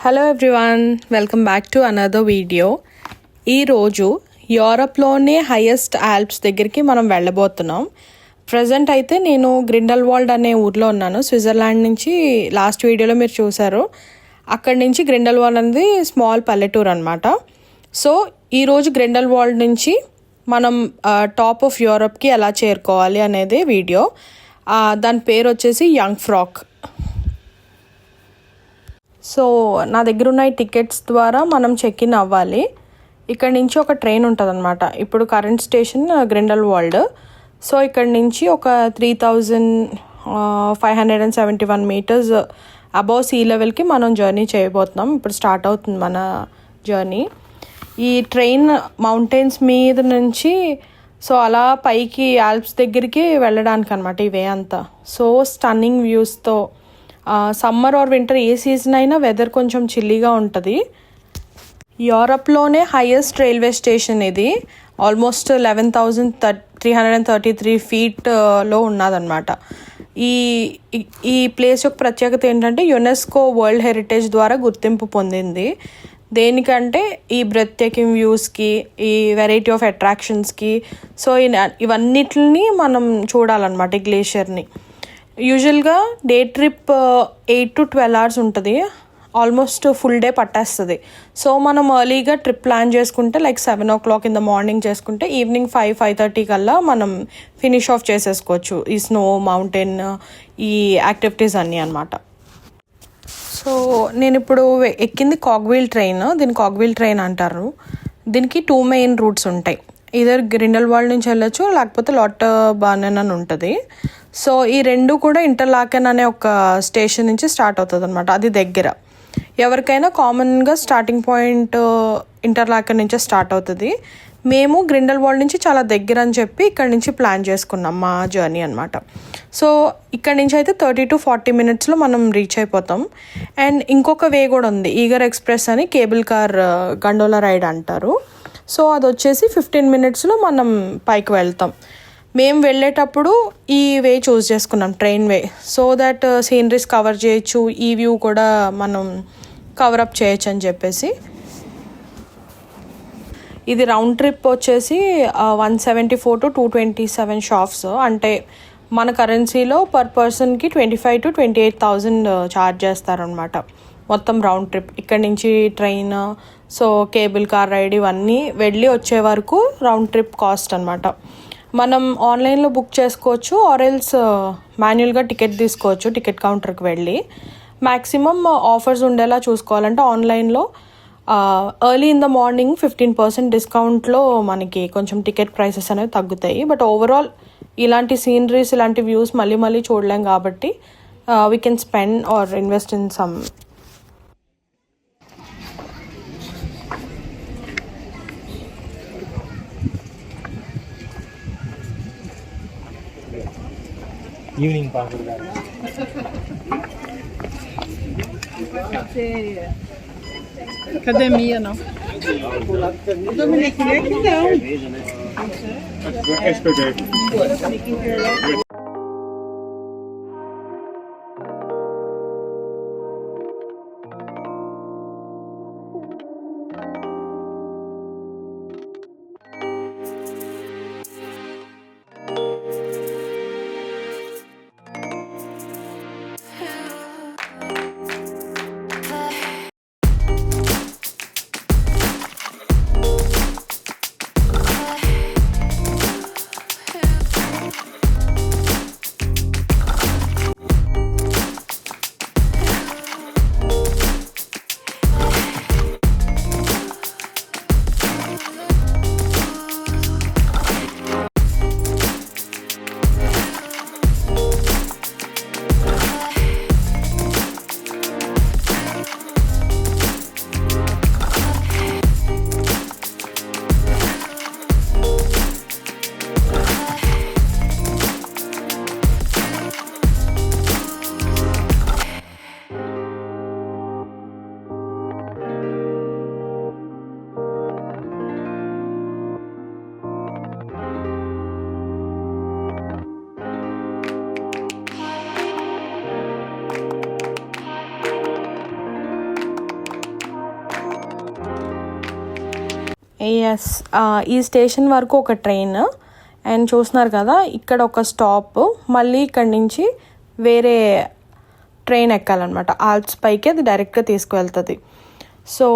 Hello everyone, welcome back to another video. ఈరోజు యూరప్లోనే highest Alps దగ్గరికి మనం వెళ్ళబోతున్నాం. ప్రజెంట్ అయితే నేను గ్రిండల్వాల్డ్ అనే ఊర్లో ఉన్నాను. స్విట్జర్లాండ్ నుంచి లాస్ట్ వీడియోలో మీరు చూసారు. అక్కడి నుంచి గ్రిండల్వాల్డ్ అనేది స్మాల్ పల్లెటూరు అనమాట. సో ఈరోజు గ్రిండల్వాల్డ్ నుంచి మనం టాప్ ఆఫ్ యూరప్కి ఎలా చేరుకోవాలి అనేది వీడియో. దాని పేరు వచ్చేసి యంగ్ ఫ్రాక్. సో నా దగ్గర ఉన్న ఈ టికెట్స్ ద్వారా మనం చెక్ ఇన్ అవ్వాలి. ఇక్కడ నుంచి ఒక ట్రైన్ ఉంటుంది అనమాట. ఇప్పుడు కరెంట్ స్టేషన్ గ్రిండల్వాల్డ్. సో ఇక్కడ నుంచి ఒక 3571 మీటర్స్ అబౌవ్ సీ లెవెల్కి మనం జర్నీ చేయబోతున్నాం. ఇప్పుడు స్టార్ట్ అవుతుంది మన జర్నీ. ఈ ట్రైన్ మౌంటైన్స్ మీద నుంచి సో అలా పైకి ఆల్ప్స్ దగ్గరికి వెళ్ళడానికి అనమాట ఈ వే అంతా. సో స్టన్నింగ్ వ్యూస్తో సమ్మర్ ఆర్ వింటర్ ఏ సీజన్ అయినా వెదర్ కొంచెం చిల్లీగా ఉంటుంది. యూరప్లోనే హైయెస్ట్ రైల్వే స్టేషన్ ఇది. ఆల్మోస్ట్ 11,333 ఫీట్లో ఉన్నదన్నమాట. ఈ ప్లేస్ యొక్క ప్రత్యేకత ఏంటంటే యునెస్కో వరల్డ్ హెరిటేజ్ ద్వారా గుర్తింపు పొందింది. దేనికంటే ఈ బ్రెత్ టేకింగ్ వ్యూస్కి, ఈ వెరైటీ ఆఫ్ అట్రాక్షన్స్కి. సో ఇవన్నిటిని మనం చూడాలన్నమాట ఈ గ్లేషియర్ని. యూజువల్గా డే ట్రిప్ 8 to 12 hours ఉంటుంది. ఆల్మోస్ట్ ఫుల్ డే పట్టేస్తుంది. సో మనం ఎర్లీగా ట్రిప్ ప్లాన్ చేసుకుంటే like 7 o'clock in the morning చేసుకుంటే ఈవినింగ్ 5-5:30 కల్లా మనం ఫినిష్ ఆఫ్ చేసేసుకోవచ్చు ఈ స్నో, మౌంటైన్, ఈ యాక్టివిటీస్ అన్నీ అనమాట. సో నేను ఇప్పుడు ఎక్కింది కాగ్వీల్ ట్రైన్. దీన్ని కాగ్వీల్ ట్రైన్ అంటారు. దీనికి 2 main రూట్స్ ఉంటాయి. ఇదర్ గ్రిండల్వాల్డ్ నుంచి వెళ్ళొచ్చు, లేకపోతే లాటర్బార్న్ అని ఉంటుంది. సో ఈ రెండు కూడా ఇంటర్లాకెన్ అనే ఒక స్టేషన్ నుంచి స్టార్ట్ అవుతుంది అనమాట. అది దగ్గర. ఎవరికైనా కామన్గా స్టార్టింగ్ పాయింట్ ఇంటర్లాకెన్ నుంచే స్టార్ట్ అవుతుంది. మేము గ్రిండల్వాల్డ్ నుంచి చాలా దగ్గర అని చెప్పి ఇక్కడ నుంచి ప్లాన్ చేసుకున్నాం మా జర్నీ అనమాట. సో ఇక్కడ నుంచి అయితే 30 to 40 minutes మనం రీచ్ అయిపోతాం. అండ్ ఇంకొక వే కూడా ఉంది, ఈగర్ ఎక్స్ప్రెస్ అని, కేబుల్ కార్ గండోలా రైడ్ అంటారు. సో అది వచ్చేసి 15 minutes మనం పైకి వెళ్తాం. మేము వెళ్ళేటప్పుడు ఈ వే చూస్ చేసుకున్నాం, train way. So that sceneries cover చేయొచ్చు, ఈ వ్యూ కూడా మనం కవరప్ చేయొచ్చు అని చెప్పేసి. ఇది రౌండ్ ట్రిప్ వచ్చేసి 174 to 227 షాప్స్. అంటే మన కరెన్సీలో పర్ పర్సన్కి 25,000 to 28,000 ఛార్జ్ చేస్తారనమాట మొత్తం రౌండ్ ట్రిప్. ఇక్కడ నుంచి train, so cable car ride ఇవన్నీ వెళ్ళి వచ్చే వరకు రౌండ్ ట్రిప్ కాస్ట్ అనమాట. మనం ఆన్లైన్లో బుక్ చేసుకోవచ్చు, ఆర్ఎల్స్ మాన్యువల్గా టికెట్ తీసుకోవచ్చు టికెట్ కౌంటర్కి వెళ్ళి. మ్యాక్సిమం ఆఫర్స్ ఉండేలా చూసుకోవాలంటే ఆన్లైన్లో ఎర్లీ ఇన్ ద మార్నింగ్ 15% డిస్కౌంట్లో మనకి కొంచెం టికెట్ ప్రైసెస్ అనేవి తగ్గుతాయి. బట్ ఓవరాల్ ఇలాంటి సీనరీస్, ఇలాంటి వ్యూస్ మళ్ళీ మళ్ళీ చూడలేం కాబట్టి we can spend or invest in some. Evening park Academia, não. Dominique, então. Yes, ఈ స్టేషన్ వరకు ఒక ట్రైన్ అండ్ చూస్తున్నారు కదా ఇక్కడ ఒక స్టాప్, మళ్ళీ ఇక్కడ నుంచి వేరే ట్రైన్ ఎక్కాలన్నమాట. ఆల్ప్స్ పైకి అది డైరెక్ట్గా తీసుకువెళ్తుంది. సో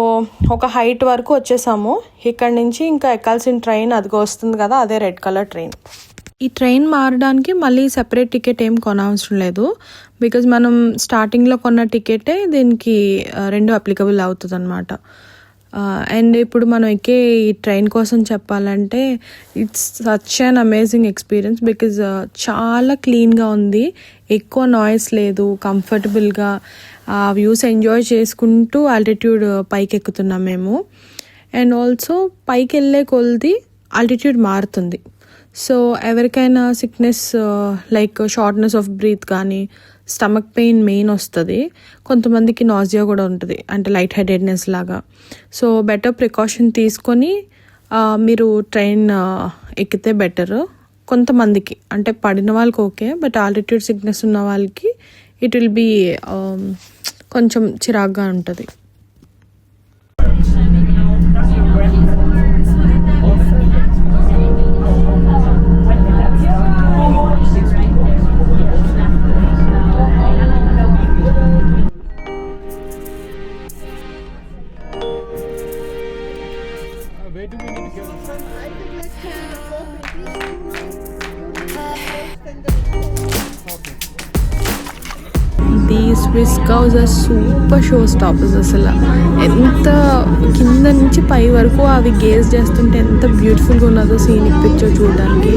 ఒక హైట్ వరకు వచ్చేసాము. ఇక్కడ నుంచి ఇంకా ఎక్కాల్సిన ట్రైన్ అదిగో వస్తుంది కదా, అదే రెడ్ కలర్ ట్రైన్. ఈ ట్రైన్ మారడానికి మళ్ళీ సెపరేట్ టికెట్ ఏం కొనవసరం లేదు, బికాజ్ మనం స్టార్టింగ్లో కొన్న టికెటే దీనికి 2 అప్లికబుల్ అవుతుంది అనమాట. అండ్ ఇప్పుడు మనం ఎక్కే ఈ ట్రైన్ కోసం చెప్పాలంటే it's such an amazing experience, because చాలా క్లీన్గా ఉంది, ఎక్కువ నాయిస్ లేదు, కంఫర్టబుల్గా ఆ వ్యూస్ ఎంజాయ్ చేసుకుంటూ ఆల్టిట్యూడ్ పైకి ఎక్కుతున్నాం మేము. అండ్ ఆల్సో పైకి వెళ్ళే కొలది ఆల్టిట్యూడ్ మారుతుంది. సో ఎవరికైనా sickness like shortness of breath కానీ స్టమక్ పెయిన్ మెయిన్ వస్తుంది, కొంతమందికి నాజియా కూడా ఉంటుంది, అంటే లైట్ హెడెడ్నెస్ లాగా. సో బెటర్ ప్రికాషన్ తీసుకొని మీరు ట్రైన్ ఎక్కితే బెటర్. కొంతమందికి అంటే పడిన వాళ్ళకి ఓకే, బట్ ఆల్టిట్యూడ్ సిక్నెస్ ఉన్న వాళ్ళకి ఇట్ విల్ బీ కొంచెం చిరాగ్గా ఉంటుంది. Swiss cows are super show stoppers. అసలు ఎంత కింద నుంచి పై వరకు అవి గేజ్ చేస్తుంటే ఎంత బ్యూటిఫుల్గా ఉన్నదో సీనిక్ పిక్చర్ చూడడానికి.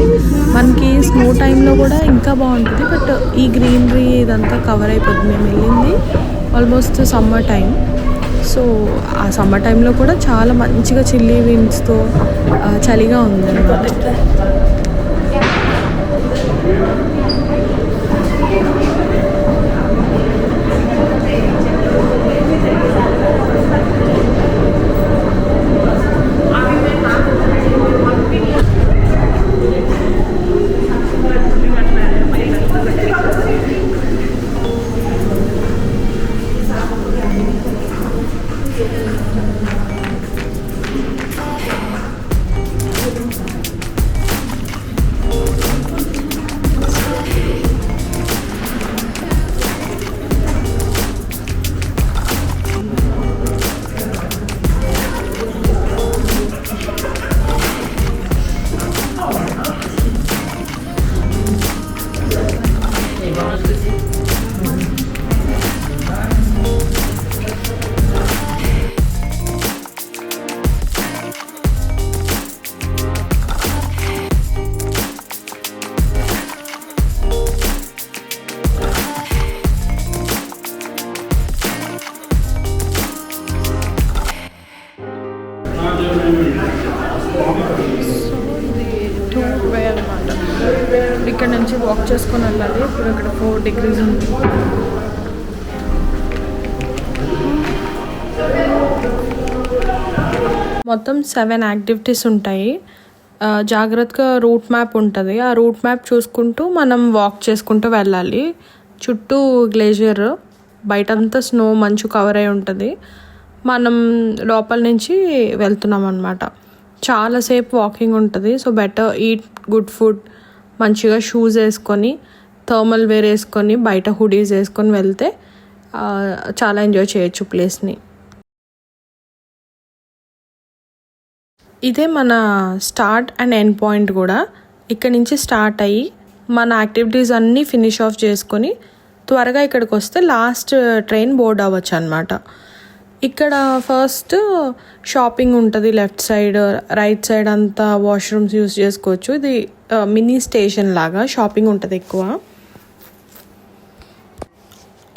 మనకి స్నో టైంలో కూడా ఇంకా బాగుంటుంది, బట్ ఈ గ్రీనరీ ఇదంతా కవర్ అయిపోతుంది. మేము వెళ్ళింది ఆల్మోస్ట్ సమ్మర్ టైం, సో ఆ సమ్మర్ టైంలో కూడా చాలా మంచిగా చిల్లీ విండ్స్తో చలిగా ఉంది అన్నమాట. ఇక్కడ నుంచి వాక్ చేసుకొని వెళ్ళాలి. ఇప్పుడు ఇక్కడ 4 degrees ఉంది. మొత్తం 7 యాక్టివిటీస్ ఉంటాయి. జాగ్రత్తగా రూట్ మ్యాప్ ఉంటుంది. ఆ రూట్ మ్యాప్ చూసుకుంటూ మనం వాక్ చేసుకుంటూ వెళ్ళాలి. చుట్టూ గ్లేషియర్, బయటంతా స్నో మంచు కవర్ అయి ఉంటుంది. మనం లోపల నుంచి వెళ్తున్నాం అన్నమాట. చాలాసేపు వాకింగ్ ఉంటుంది. So better eat good food, మంచిగా షూస్ వేసుకొని థర్మల్ వేర్ వేసుకొని బయట హుడీస్ వేసుకొని వెళ్తే చాలా ఎంజాయ్ చేయొచ్చు ప్లేస్ని. ఇదే మన స్టార్ట్ అండ్ ఎండ్ పాయింట్ కూడా. ఇక్కడ నుంచి స్టార్ట్ అయ్యి మన యాక్టివిటీస్ అన్నీ ఫినిష్ ఆఫ్ చేసుకొని త్వరగా ఇక్కడికి వస్తే లాస్ట్ ట్రైన్ బోర్డ్ అవ్వచ్చు అనమాట. ఇక్కడ ఫస్ట్ షాపింగ్ ఉంటుంది, లెఫ్ట్ సైడ్ రైట్ సైడ్ అంతా వాష్రూమ్స్ యూస్ చేసుకోవచ్చు. ఇది మినీ స్టేషన్ లాగా షాపింగ్ ఉంటుంది ఎక్కువ.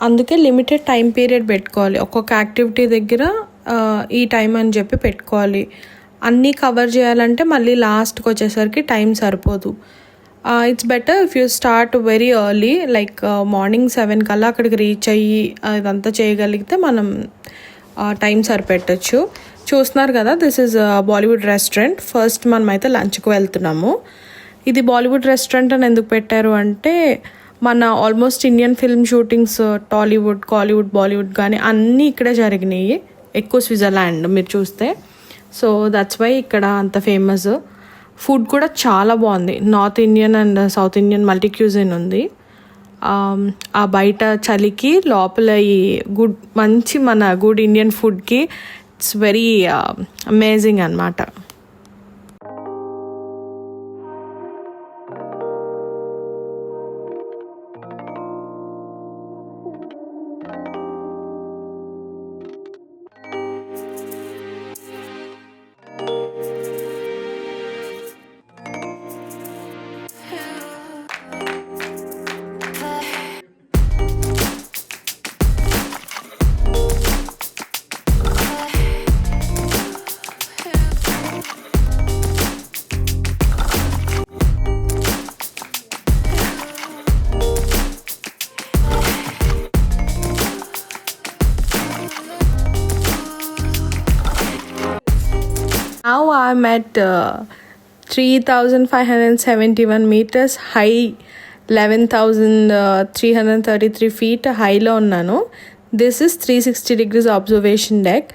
అందుకే లిమిటెడ్ టైం పీరియడ్ పెట్టుకోవాలి. ఒక్కొక్క యాక్టివిటీ దగ్గర ఈ టైం అని చెప్పి పెట్టుకోవాలి. అన్నీ కవర్ చేయాలంటే మళ్ళీ లాస్ట్కి వచ్చేసరికి టైం సరిపోదు. It's better if you start very early, like morning 7 కల్లా అక్కడికి రీచ్ అయ్యి ఇదంతా చేయగలిగితే మనం టైం సరిపెట్టచ్చు. చూస్తున్నారు కదా, this is Bollywood restaurant. First మనం అయితే లంచ్కి వెళ్తున్నాము. ఇది బాలీవుడ్ రెస్టారెంట్ అని ఎందుకు పెట్టారు అంటే మన almost Indian film shootings Tollywood, Kollywood, Bollywood కానీ అన్నీ ఇక్కడే జరిగినాయి. ఎక్కువ స్విట్జర్లాండ్ మీరు చూస్తే. సో దట్స్ వై ఇక్కడ అంత ఫేమస్. ఫుడ్ కూడా చాలా బాగుంది. North Indian and south Indian multi cuisine ఉంది. ఆ బయట చలికి లోపల ఈ మంచి మన గుడ్ ఇండియన్ ఫుడ్కి ఇట్స్ వెరీ అమేజింగ్ అన్నమాట. Now I'm at 3,571 meters high, 11,333 feet హైలో ఉన్నాను. This is 360 degrees observation deck.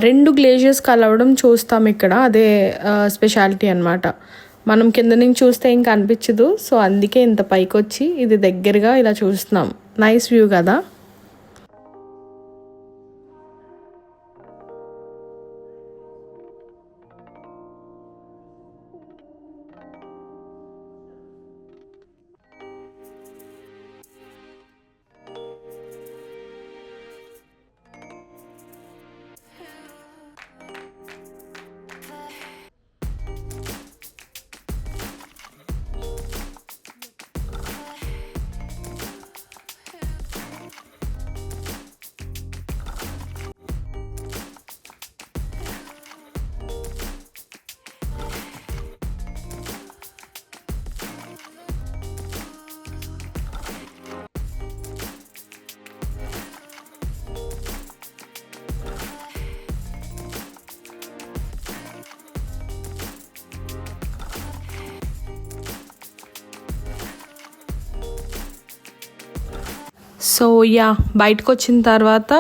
2 glaciers కలవడం చూస్తాం ఇక్కడ, అదే స్పెషాలిటీ అన్నమాట. మనం కింద నుంచి చూస్తే ఇంకా అనిపించదు. సో అందుకే ఇంత పైకి వచ్చి ఇది దగ్గరగా ఇలా చూస్తున్నాం. నైస్ వ్యూ కదా. సో బయటకు వచ్చిన తర్వాత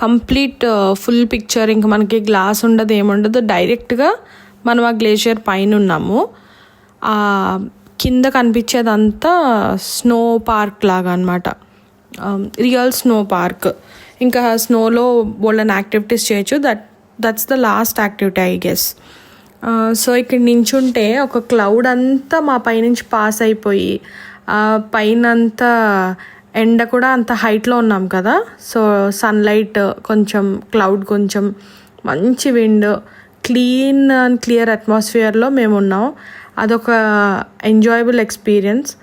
కంప్లీట్ ఫుల్ పిక్చర్, ఇంకా మనకి గ్లాస్ ఉండదు ఏముండదు, డైరెక్ట్గా మనం ఆ గ్లేషియర్ పైన ఉన్నాము. కింద కనిపించేదంతా స్నో పార్క్ లాగా అనమాట, రియల్ స్నో పార్క్. ఇంకా స్నోలో బోల్డెన్ యాక్టివిటీస్ చేయొచ్చు. That's the last activity I guess. So ఇక్కడ నించుంటే ఒక క్లౌడ్ అంతా మా పైనుంచి పాస్ అయిపోయి, పైన అంతా ఎండ కూడా అంత హైట్లో ఉన్నాం కదా. సో సన్లైట్ కొంచెం, క్లౌడ్ కొంచెం, మంచి విండ్, క్లీన్ అండ్ క్లియర్ అట్మాస్ఫియర్లో మేము ఉన్నాం. అదొక ఎంజాయబుల్ ఎక్స్పీరియన్స్.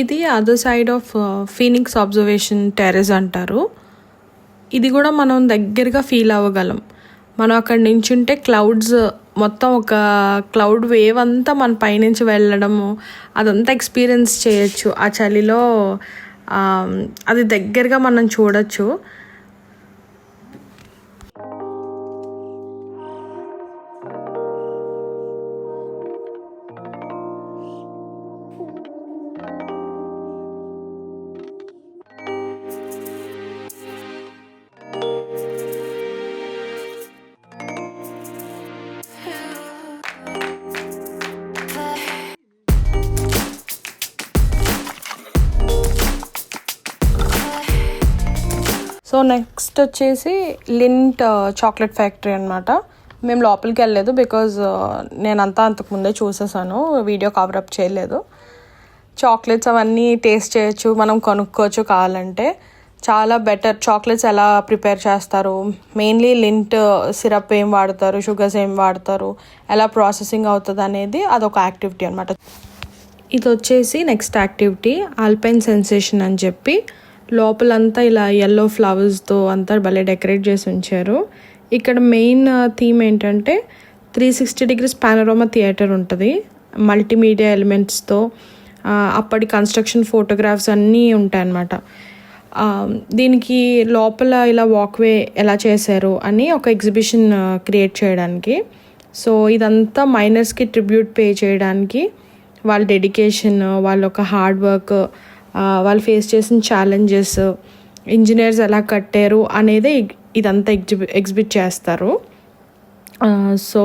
ఇది other side of Phoenix observation terrace అంటారు. ఇది కూడా మనం దగ్గరగా ఫీల్ అవ్వగలం. మనం అక్కడ నించుంటే క్లౌడ్స్ మొత్తం, ఒక క్లౌడ్ వేవ్ అంతా మన పైనుంచి వెళ్ళడము, అదంతా ఎక్స్పీరియన్స్ చేయొచ్చు. ఆ చలిలో అది దగ్గరగా మనం చూడొచ్చు. సో నెక్స్ట్ వచ్చేసి లింట్ చాక్లెట్ ఫ్యాక్టరీ అనమాట. మేము లోపలికి వెళ్ళలేదు బికాజ్ నేనంతా అంతకుముందే చూసేసాను, వీడియో కవరప్ చేయలేదు. చాక్లెట్స్ అవన్నీ టేస్ట్ చేయొచ్చు, మనం కొనుక్కోవచ్చు కావాలంటే. చాలా బెటర్. చాక్లెట్స్ ఎలా ప్రిపేర్ చేస్తారు, మెయిన్లీ లింట్ సిరప్ ఏం వాడతారు, షుగర్స్ ఏం వాడతారు, ఎలా ప్రాసెసింగ్ అవుతుంది అనేది అదొక యాక్టివిటీ అనమాట. ఇది వచ్చేసి నెక్స్ట్ యాక్టివిటీ ఆల్పైన్ సెన్సేషన్ అని చెప్పి, లోపలంతా ఇలా ఎల్లో ఫ్లవర్స్తో అంతా భలే డెకరేట్ చేసి ఉంచారు. ఇక్కడ మెయిన్ థీమ్ ఏంటంటే 360 degrees పానోరమా థియేటర్ ఉంటుంది, మల్టీమీడియా ఎలిమెంట్స్తో. అప్పటి కన్స్ట్రక్షన్ ఫోటోగ్రాఫ్స్ అన్నీ ఉంటాయన్నమాట. దీనికి లోపల ఇలా వాక్వే ఎలా చేశారు అని ఒక ఎగ్జిబిషన్ క్రియేట్ చేయడానికి. సో ఇదంతా మైనర్స్కి ట్రిబ్యూట్ పే చేయడానికి, వాళ్ళ డెడికేషన్, వాళ్ళ ఒక హార్డ్ వర్క్, వాళ్ళు ఫేస్ చేసిన ఛాలెంజెస్, ఇంజనీర్స్ ఎలా కట్టారు అనేది ఇదంతా ఎగ్జిబిట్ చేస్తారు. సో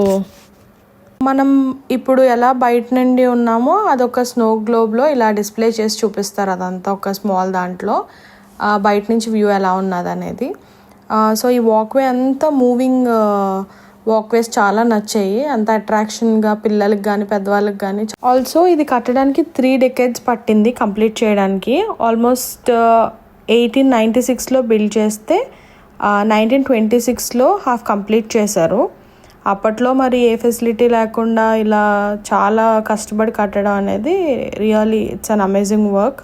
మనం ఇప్పుడు ఎలా బయట నుండి ఉన్నామో అదొక స్నో గ్లోబ్లో ఇలా డిస్ప్లే చేసి చూపిస్తారు. అదంతా ఒక స్మాల్ దాంట్లో బయట నుంచి వ్యూ ఎలా ఉన్నది అనేది. సో ఈ వాక్వే అంతా మూవింగ్ వాక్వేస్ చాలా నచ్చాయి, అంత అట్రాక్షన్గా పిల్లలకి కానీ పెద్దవాళ్ళకి కానీ. ఆల్సో ఇది కట్టడానికి 3 decades పట్టింది కంప్లీట్ చేయడానికి. ఆల్మోస్ట్ 1896లో బిల్డ్ చేస్తే 1926లో హాఫ్ కంప్లీట్ చేశారు. అప్పట్లో మరి ఏ ఫెసిలిటీ లేకుండా ఇలా చాలా కష్టపడి కట్టడం అనేది really it's an amazing work.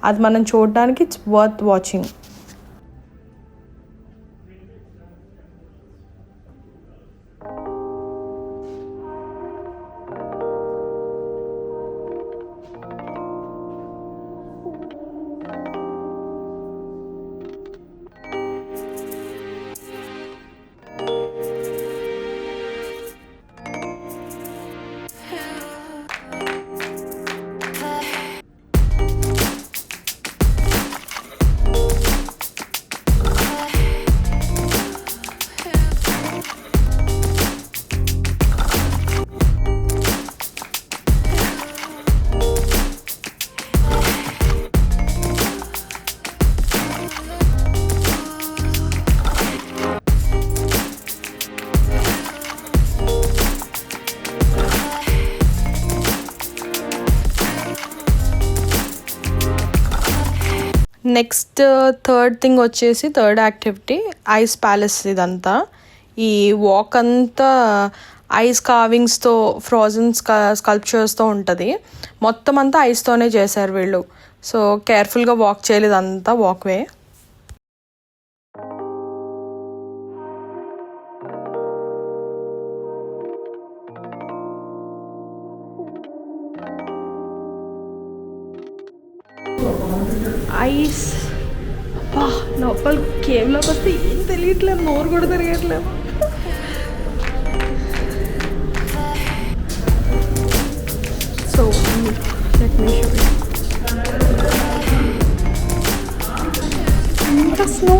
అది మనం చూడడానికి it's worth watching. Next third activity ice palace. ఇదంతా ఈ వాక్ అంతా ఐస్ కార్వింగ్స్తో, ఫ్రోజన్ స్కల్ప్చర్స్తో ఉంటుంది. మొత్తం అంతా ఐస్తోనే చేశారు వీళ్ళు. సో కేర్ఫుల్గా వాక్ చేయాలి ఇదంతా వాక్వే. ఐస్ లోపల కేవ్లోకి వస్తే ఏం తెలియట్లేదు, నోరు కూడా తిరగట్లేదు. So let me show you. ఇంత snow.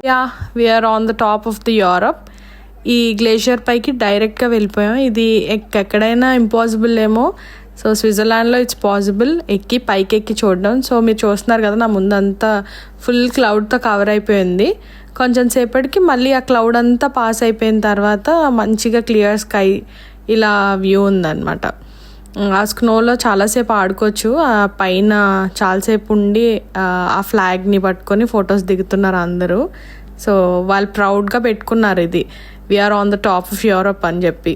Yeah, we are on the top of the Europe. ఈ గ్లేషియర్ పైకి డైరెక్ట్గా వెళ్ళిపోయాం. ఇది ఎక్కడైనా ఇంపాసిబుల్ ఏమో, సో స్విట్జర్లాండ్లో ఇట్స్ పాసిబుల్ ఎక్కి పైకి ఎక్కి చూడడం. సో మీరు చూస్తున్నారు కదా, నా ముందంతా ఫుల్ క్లౌడ్తో కవర్ అయిపోయింది. కొంచెం సేపటికి మళ్ళీ ఆ క్లౌడ్ అంతా పాస్ అయిపోయిన తర్వాత మంచిగా క్లియర్ స్కై ఇలా వ్యూ ఉందన్నమాట. ఆ స్నోలో చాలాసేపు ఆడుకోవచ్చు. ఆ పైన చాలాసేపు ఉండి ఆ ఫ్లాగ్ని పట్టుకొని ఫొటోస్ దిగుతున్నారు అందరూ. సో వాళ్ళు ప్రౌడ్గా పెట్టుకున్నారు, ఇది we are on the top of Europe అని చెప్పి.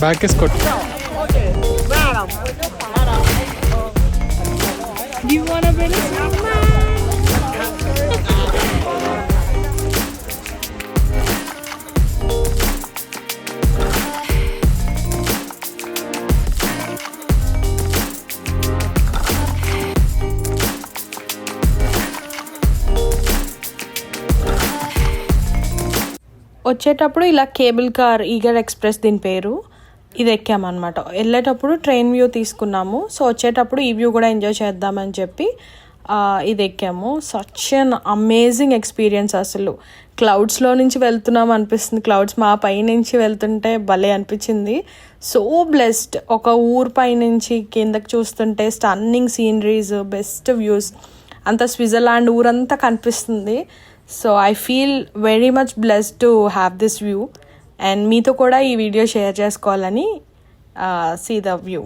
బ్యాక్ వేసుకో. Do you want a bit of snowman? వచ్చేటప్పుడు ఇలా కేబుల్ కార్, ఈగర్ ఎక్స్ప్రెస్ దీని పేరు, ఇది ఎక్కామన్నమాట. వెళ్ళేటప్పుడు ట్రైన్ వ్యూ తీసుకున్నాము. సో వచ్చేటప్పుడు ఈ వ్యూ కూడా ఎంజాయ్ చేద్దామని చెప్పి ఇది ఎక్కాము. Such an amazing experience. అసలు క్లౌడ్స్లో నుంచి వెళ్తున్నాం అనిపిస్తుంది. క్లౌడ్స్ మా పై నుంచి వెళ్తుంటే భలే అనిపించింది. So blessed. ఒక ఊరు పై నుంచి కిందకి చూస్తుంటే స్టన్నింగ్ సీనరీస్, బెస్ట్ వ్యూస్, అంత స్విట్జర్లాండ్ ఊరంతా కనిపిస్తుంది. So I feel very much blessed to have this view. And మీతో కూడా ఈ వీడియో షేర్ చేసుకోవాలని see the view.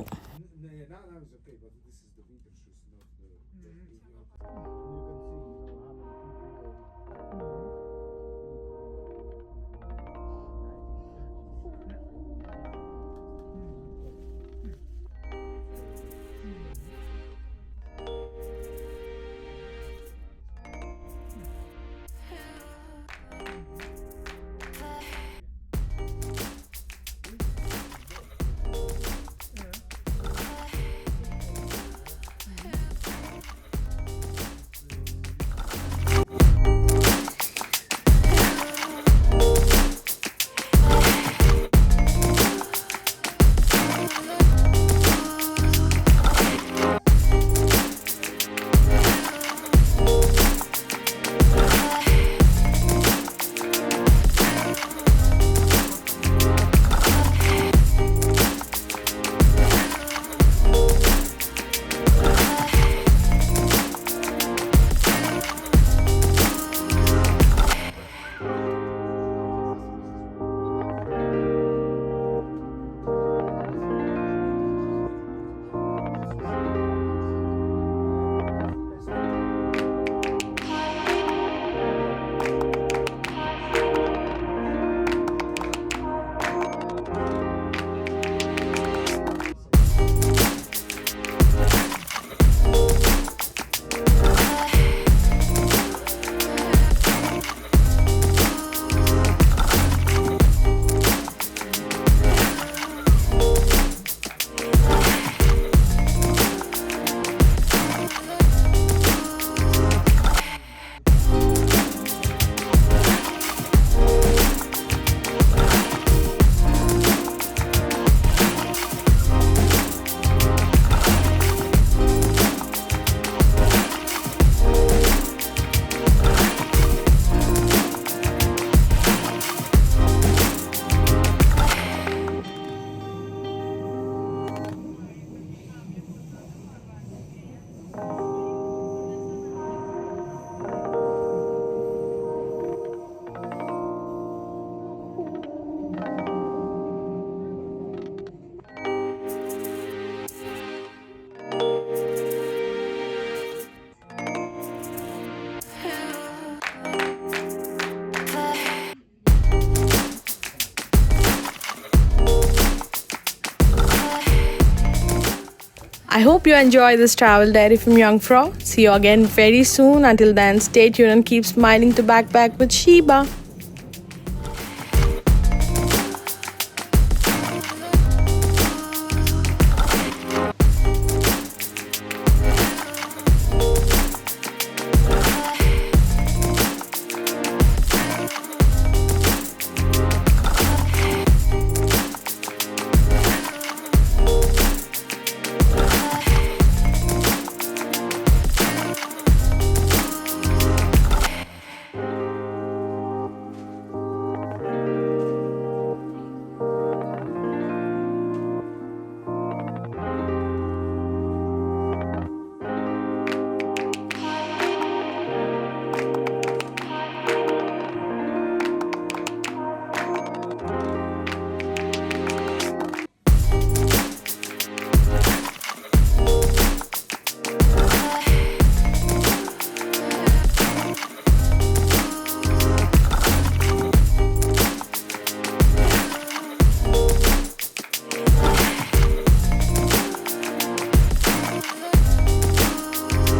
I hope you enjoy this travel diary from Young Frau. See you again very soon. Until then, stay tuned and keep smiling to backpack with Sheba.